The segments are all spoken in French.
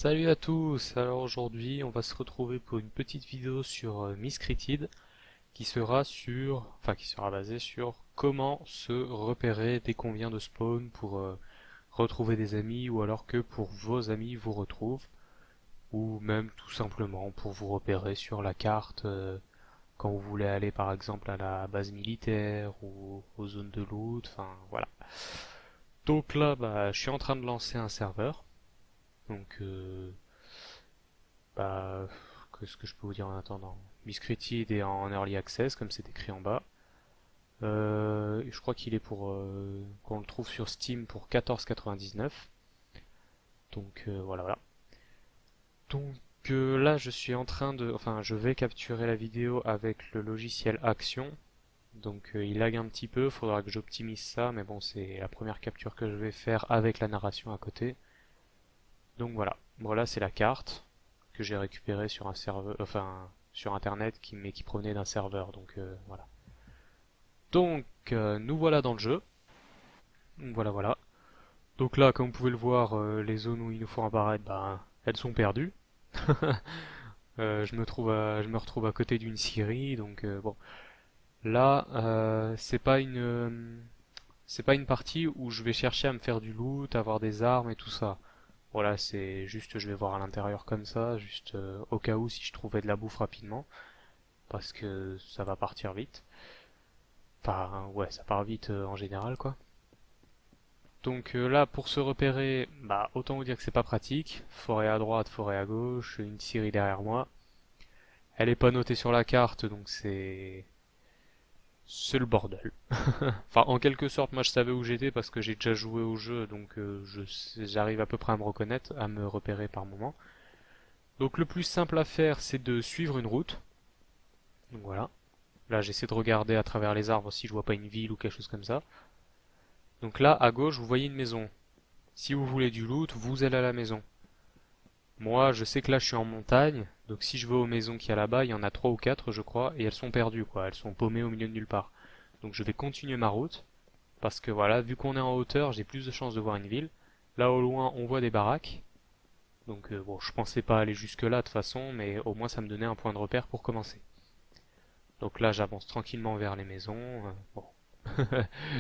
Salut à tous, alors aujourd'hui on va se retrouver pour une petite vidéo sur Miscreated qui sera basée sur comment se repérer dès qu'on vient de spawn pour retrouver des amis ou alors que pour vos amis vous retrouvent ou même tout simplement pour vous repérer sur la carte quand vous voulez aller par exemple à la base militaire ou aux zones de loot, enfin voilà. Donc là bah, je suis en train de lancer un serveur, donc bah, qu'est-ce que je peux vous dire en attendant? Miscreated est en early access, comme c'est écrit en bas. Je crois qu'il est pour qu'on le trouve sur Steam pour 14,99. Donc voilà, voilà. Donc là, je suis en train de, enfin, je vais capturer la vidéo avec le logiciel Action. Donc il lag un petit peu, faudra que j'optimise ça, mais bon, c'est la première capture que je vais faire avec la narration à côté. Donc voilà, voilà c'est la carte que j'ai récupérée sur un serveur, enfin sur internet mais qui provenait d'un serveur. Donc voilà. Donc nous voilà dans le jeu. Donc voilà voilà. Donc là, comme vous pouvez le voir, les zones où il nous faut apparaître, ben, elles sont perdues. Je me retrouve à côté d'une scierie, donc bon. Là, c'est pas une partie où je vais chercher à me faire du loot, avoir des armes et tout ça. Voilà, c'est juste, je vais voir à l'intérieur comme ça, juste au cas où si je trouvais de la bouffe rapidement, parce que ça va partir vite. Enfin, ouais, ça part vite en général, quoi. Donc là, pour se repérer, bah autant vous dire que c'est pas pratique. Forêt à droite, forêt à gauche, une scierie derrière moi. Elle est pas notée sur la carte, donc c'est le bordel. Enfin, en quelque sorte, moi je savais où j'étais parce que j'ai déjà joué au jeu, donc j'arrive à peu près à me reconnaître, à me repérer par moment. Donc le plus simple à faire, c'est de suivre une route. Donc voilà. Là, j'essaie de regarder à travers les arbres si je vois pas une ville ou quelque chose comme ça. Donc là, à gauche, vous voyez une maison. Si vous voulez du loot, vous allez à la maison. Moi, je sais que là, je suis en montagne, donc si je vais aux maisons qu'il y a là-bas, il y en a trois ou quatre, je crois, et elles sont perdues, quoi. Elles sont paumées au milieu de nulle part. Donc je vais continuer ma route, parce que voilà, vu qu'on est en hauteur, j'ai plus de chances de voir une ville. Là, au loin, on voit des baraques. Donc bon, je pensais pas aller jusque-là de toute façon, mais au moins ça me donnait un point de repère pour commencer. Donc là, j'avance tranquillement vers les maisons. Bon,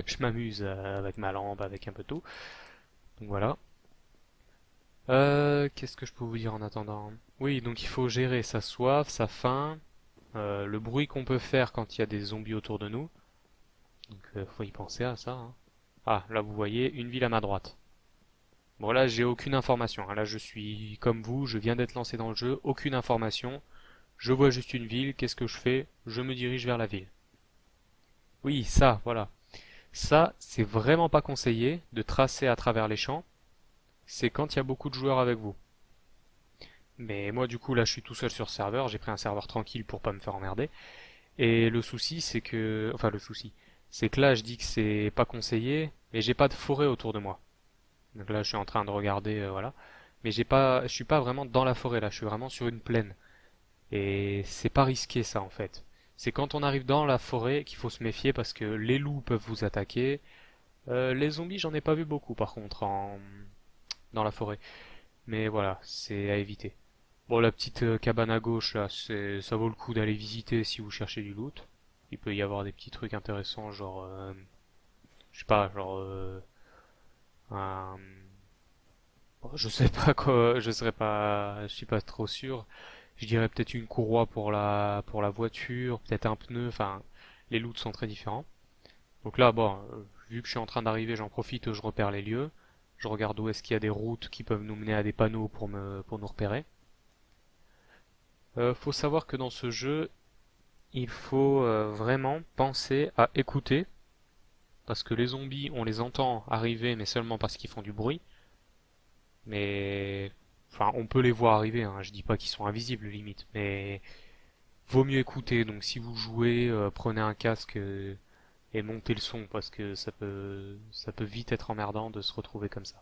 je m'amuse avec ma lampe, avec un peu de tout. Donc voilà. Qu'est-ce que je peux vous dire en attendant? Oui, donc il faut gérer sa soif, sa faim, le bruit qu'on peut faire quand il y a des zombies autour de nous. Donc faut y penser à ça, hein. Ah, là vous voyez une ville à ma droite. Bon là j'ai aucune information, hein. Là je suis comme vous, je viens d'être lancé dans le jeu, aucune information. Je vois juste une ville, qu'est-ce que je fais? Je me dirige vers la ville. Oui, ça, voilà. Ça, c'est vraiment pas conseillé de tracer à travers les champs. C'est quand il y a beaucoup de joueurs avec vous. Mais moi, du coup, là, je suis tout seul sur serveur. J'ai pris un serveur tranquille pour pas me faire emmerder. Et le souci, c'est que, enfin, le souci, c'est que là, je dis que c'est pas conseillé, mais j'ai pas de forêt autour de moi. Donc là, je suis en train de regarder, voilà. Mais je suis pas vraiment dans la forêt là. Je suis vraiment sur une plaine. Et c'est pas risqué ça, en fait. C'est quand on arrive dans la forêt qu'il faut se méfier parce que les loups peuvent vous attaquer. Les zombies, j'en ai pas vu beaucoup par contre dans la forêt. Mais voilà, c'est à éviter. Bon, la petite cabane à gauche, là, ça vaut le coup d'aller visiter si vous cherchez du loot. Il peut y avoir des petits trucs intéressants, genre, je sais pas, genre, un... bon, je sais pas quoi, je suis pas trop sûr. Je dirais peut-être une courroie pour la voiture, peut-être un pneu, enfin, les loots sont très différents. Donc là, bon, vu que je suis en train d'arriver, j'en profite, je repère les lieux. Je regarde où est-ce qu'il y a des routes qui peuvent nous mener à des panneaux pour nous repérer. Faut savoir que dans ce jeu, il faut vraiment penser à écouter, parce que les zombies, on les entend arriver, mais seulement parce qu'ils font du bruit. Mais, enfin, on peut les voir arriver, hein. Je dis pas qu'ils sont invisibles, limite, mais vaut mieux écouter. Donc, si vous jouez, prenez un casque et montez le son, parce que ça peut vite être emmerdant de se retrouver comme ça.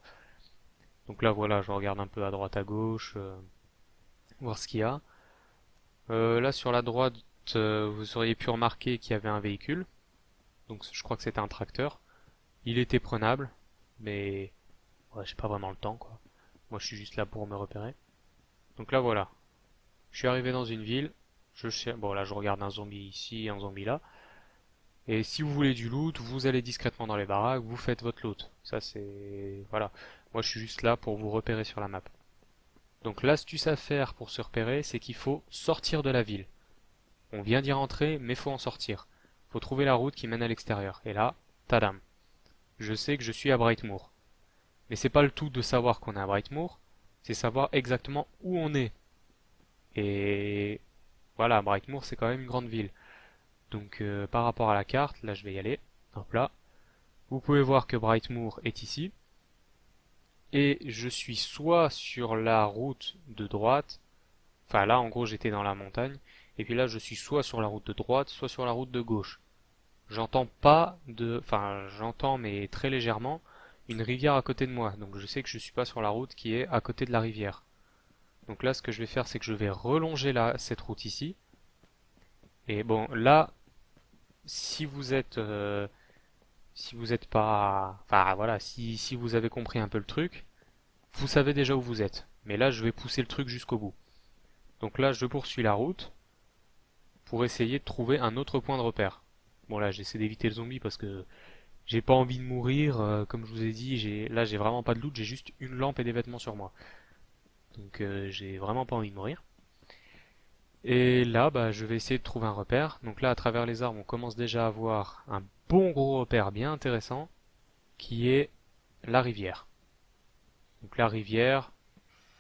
Donc là, voilà, je regarde un peu à droite, à gauche, voir ce qu'il y a. Là, sur la droite, vous auriez pu remarquer qu'il y avait un véhicule. Donc je crois que c'était un tracteur. Il était prenable, mais ouais, j'ai pas vraiment le temps quoi. Moi je suis juste là pour me repérer. Donc là voilà, je suis arrivé dans une ville, bon là je regarde un zombie ici, un zombie là, et si vous voulez du loot, vous allez discrètement dans les baraques, vous faites votre loot. Ça c'est... Voilà, moi je suis juste là pour vous repérer sur la map. Donc l'astuce à faire pour se repérer, c'est qu'il faut sortir de la ville. On vient d'y rentrer, mais faut en sortir. Faut trouver la route qui mène à l'extérieur. Et là, tadam. Je sais que je suis à Brightmoor. Mais c'est pas le tout de savoir qu'on est à Brightmoor, c'est savoir exactement où on est. Et voilà, Brightmoor c'est quand même une grande ville. Donc par rapport à la carte, là je vais y aller. Hop là. Vous pouvez voir que Brightmoor est ici. Et je suis soit sur la route de droite, enfin là en gros j'étais dans la montagne, et puis là je suis soit sur la route de droite, soit sur la route de gauche. J'entends pas de, enfin j'entends mais très légèrement une rivière à côté de moi, donc je sais que je suis pas sur la route qui est à côté de la rivière. Donc là ce que je vais faire c'est que je vais relonger cette route ici. Et bon là si vous êtes pas, enfin voilà, si vous avez compris un peu le truc, vous savez déjà où vous êtes. Mais là je vais pousser le truc jusqu'au bout. Donc là je poursuis la route pour essayer de trouver un autre point de repère. Bon là j'essaie d'éviter le zombie parce que j'ai pas envie de mourir, comme je vous ai dit, là j'ai vraiment pas de loot, j'ai juste une lampe et des vêtements sur moi. Donc j'ai vraiment pas envie de mourir. Et là bah je vais essayer de trouver un repère. Donc là à travers les arbres on commence déjà à avoir un bon gros repère bien intéressant qui est la rivière. Donc la rivière...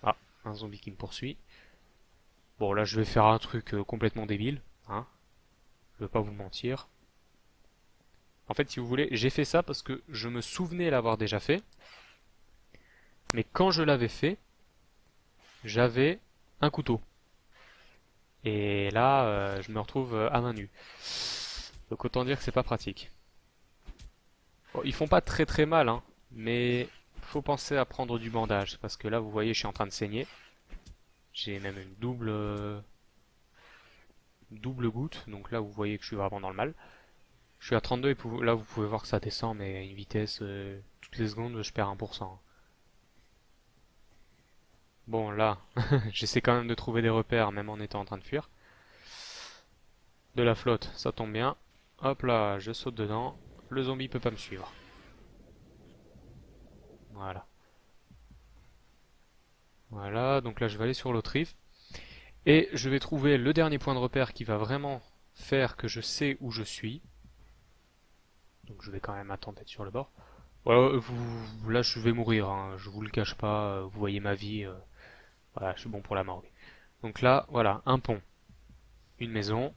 Ah, un zombie qui me poursuit. Bon là je vais faire un truc complètement débile, hein. Je vais pas vous mentir. En fait si vous voulez, j'ai fait ça parce que je me souvenais l'avoir déjà fait. Mais quand je l'avais fait, j'avais un couteau. Et là, je me retrouve à main nue. Donc autant dire que c'est pas pratique. Bon, ils font pas très très mal, hein, mais faut penser à prendre du bandage, parce que là, vous voyez, je suis en train de saigner. J'ai même une double goutte, donc là, vous voyez que je suis vraiment dans le mal. Je suis à 32 et là, vous pouvez voir que ça descend, mais à une vitesse, toutes les secondes, je perds 1%. Bon, là, j'essaie quand même de trouver des repères, même en étant en train de fuir. De la flotte, ça tombe bien. Hop là, je saute dedans. Le zombie peut pas me suivre. Voilà. Voilà, donc là je vais aller sur l'autre rive. Et je vais trouver le dernier point de repère qui va vraiment faire que je sais où je suis. Donc je vais quand même attendre d'être sur le bord. Voilà, là je vais mourir, hein, je vous le cache pas, vous voyez ma vie. Voilà, je suis bon pour la morgue. Donc là, voilà, un pont, une maison.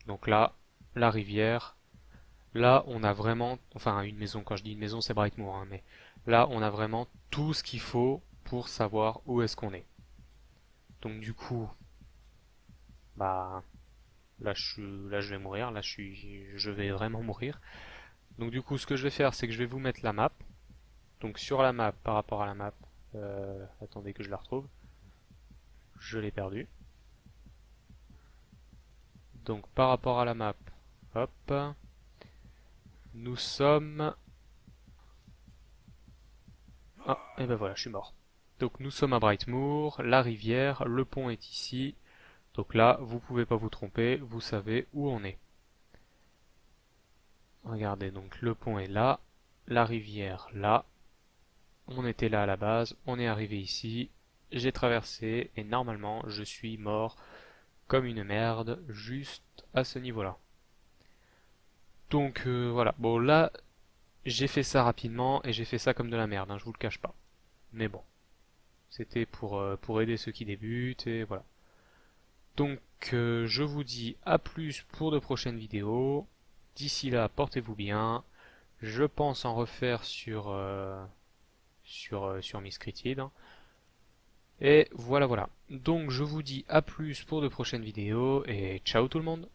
Donc là, la rivière. Là, on a vraiment, enfin une maison, quand je dis une maison c'est Brightmoor, hein, mais là on a vraiment tout ce qu'il faut pour savoir où est-ce qu'on est. Donc du coup, bah là je vais mourir, je vais vraiment mourir. Donc du coup ce que je vais faire c'est que je vais vous mettre la map. Donc sur la map, par rapport à la map, attendez que je la retrouve. Je l'ai perdue. Donc par rapport à la map, hop, nous sommes... Ah, et ben voilà, je suis mort. Donc nous sommes à Brightmoor, la rivière, le pont est ici. Donc là, vous pouvez pas vous tromper, vous savez où on est. Regardez, donc le pont est là, la rivière là. On était là à la base, on est arrivé ici, j'ai traversé et normalement je suis mort comme une merde juste à ce niveau-là. Donc voilà, bon là j'ai fait ça rapidement et j'ai fait ça comme de la merde, hein, je vous le cache pas. Mais bon, c'était pour aider ceux qui débutent et voilà. Donc je vous dis à plus pour de prochaines vidéos. D'ici là, portez-vous bien. Je pense en refaire sur Miss Critid. Et voilà voilà. Donc je vous dis à plus pour de prochaines vidéos et ciao tout le monde.